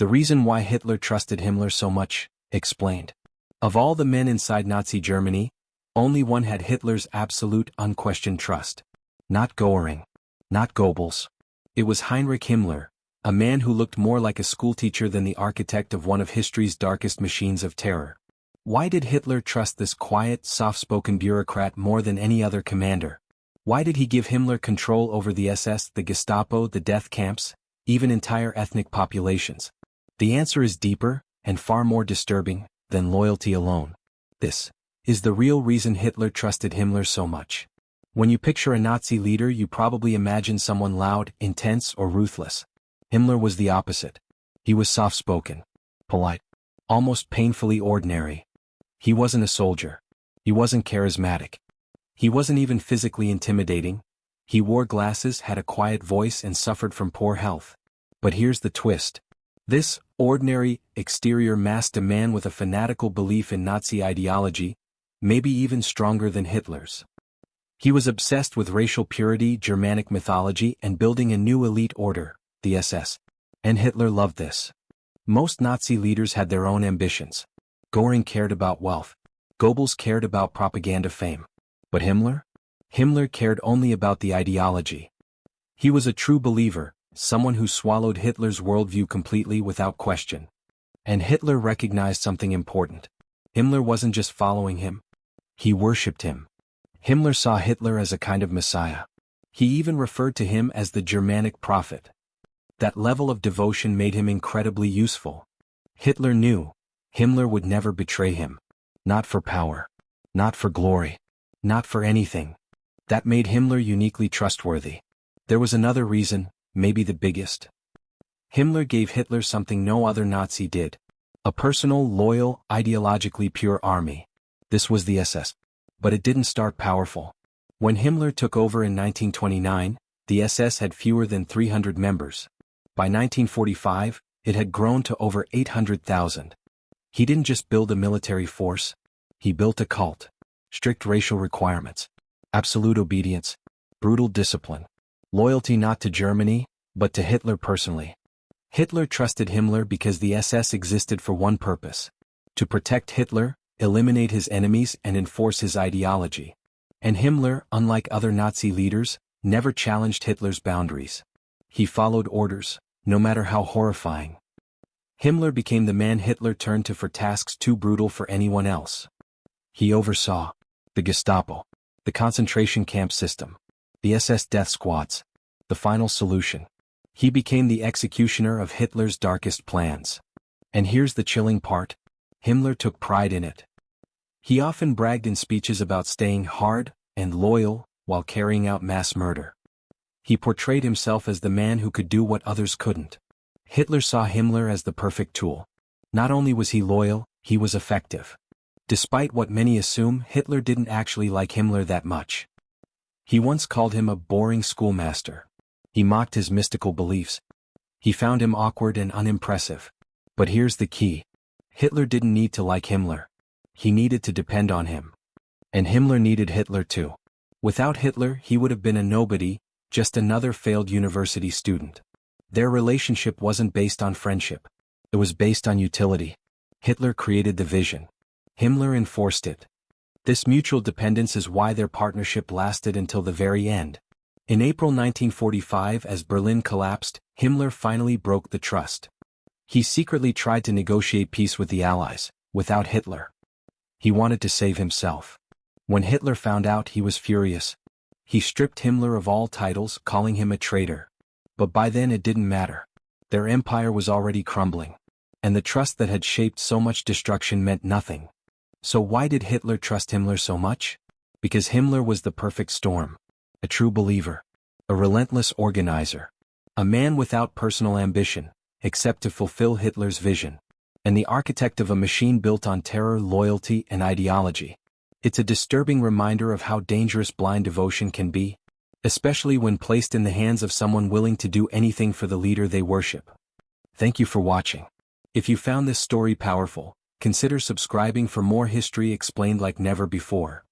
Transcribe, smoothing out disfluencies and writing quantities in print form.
The reason why Hitler trusted Himmler so much, explained. Of all the men inside Nazi Germany, only one had Hitler's absolute unquestioned trust. Not Goering. Not Goebbels. It was Heinrich Himmler, a man who looked more like a schoolteacher than the architect of one of history's darkest machines of terror. Why did Hitler trust this quiet, soft-spoken bureaucrat more than any other commander? Why did he give Himmler control over the SS, the Gestapo, the death camps, even entire ethnic populations? The answer is deeper, and far more disturbing, than loyalty alone. This is the real reason Hitler trusted Himmler so much. When you picture a Nazi leader, you probably imagine someone loud, intense, or ruthless. Himmler was the opposite. He was soft-spoken, polite, almost painfully ordinary. He wasn't a soldier. He wasn't charismatic. He wasn't even physically intimidating. He wore glasses, had a quiet voice, and suffered from poor health. But here's the twist. This ordinary, exterior masked a man with a fanatical belief in Nazi ideology, maybe even stronger than Hitler's. He was obsessed with racial purity, Germanic mythology, and building a new elite order, the SS. And Hitler loved this. Most Nazi leaders had their own ambitions. Goering cared about wealth. Goebbels cared about propaganda fame. But Himmler? Himmler cared only about the ideology. He was a true believer, someone who swallowed Hitler's worldview completely without question. And Hitler recognized something important. Himmler wasn't just following him. He worshipped him. Himmler saw Hitler as a kind of messiah. He even referred to him as the Germanic prophet. That level of devotion made him incredibly useful. Hitler knew Himmler would never betray him. Not for power. Not for glory. Not for anything. That made Himmler uniquely trustworthy. There was another reason, maybe the biggest. Himmler gave Hitler something no other Nazi did. A personal, loyal, ideologically pure army. This was the SS. But it didn't start powerful. When Himmler took over in 1929, the SS had fewer than 300 members. By 1945, it had grown to over 800,000. He didn't just build a military force. He built a cult. Strict racial requirements. Absolute obedience. Brutal discipline. Loyalty not to Germany, but to Hitler personally. Hitler trusted Himmler because the SS existed for one purpose: to protect Hitler, eliminate his enemies, and enforce his ideology. And Himmler, unlike other Nazi leaders, never challenged Hitler's boundaries. He followed orders, no matter how horrifying. Himmler became the man Hitler turned to for tasks too brutal for anyone else. He oversaw the Gestapo, the concentration camp system, the SS death squads, the final solution. He became the executioner of Hitler's darkest plans. And here's the chilling part: Himmler took pride in it. He often bragged in speeches about staying hard and loyal while carrying out mass murder. He portrayed himself as the man who could do what others couldn't. Hitler saw Himmler as the perfect tool. Not only was he loyal, he was effective. Despite what many assume, Hitler didn't actually like Himmler that much. He once called him a boring schoolmaster. He mocked his mystical beliefs. He found him awkward and unimpressive. But here's the key. Hitler didn't need to like Himmler. He needed to depend on him. And Himmler needed Hitler too. Without Hitler, he would have been a nobody, just another failed university student. Their relationship wasn't based on friendship. It was based on utility. Hitler created the vision. Himmler enforced it. This mutual dependence is why their partnership lasted until the very end. In April 1945, as Berlin collapsed, Himmler finally broke the trust. He secretly tried to negotiate peace with the Allies, without Hitler. He wanted to save himself. When Hitler found out, he was furious. He stripped Himmler of all titles, calling him a traitor. But by then it didn't matter. Their empire was already crumbling. And the trust that had shaped so much destruction meant nothing. So why did Hitler trust Himmler so much? Because Himmler was the perfect storm. A true believer. A relentless organizer. A man without personal ambition, except to fulfill Hitler's vision. And the architect of a machine built on terror, loyalty, and ideology. It's a disturbing reminder of how dangerous blind devotion can be, especially when placed in the hands of someone willing to do anything for the leader they worship. Thank you for watching. If you found this story powerful, consider subscribing for more history explained like never before.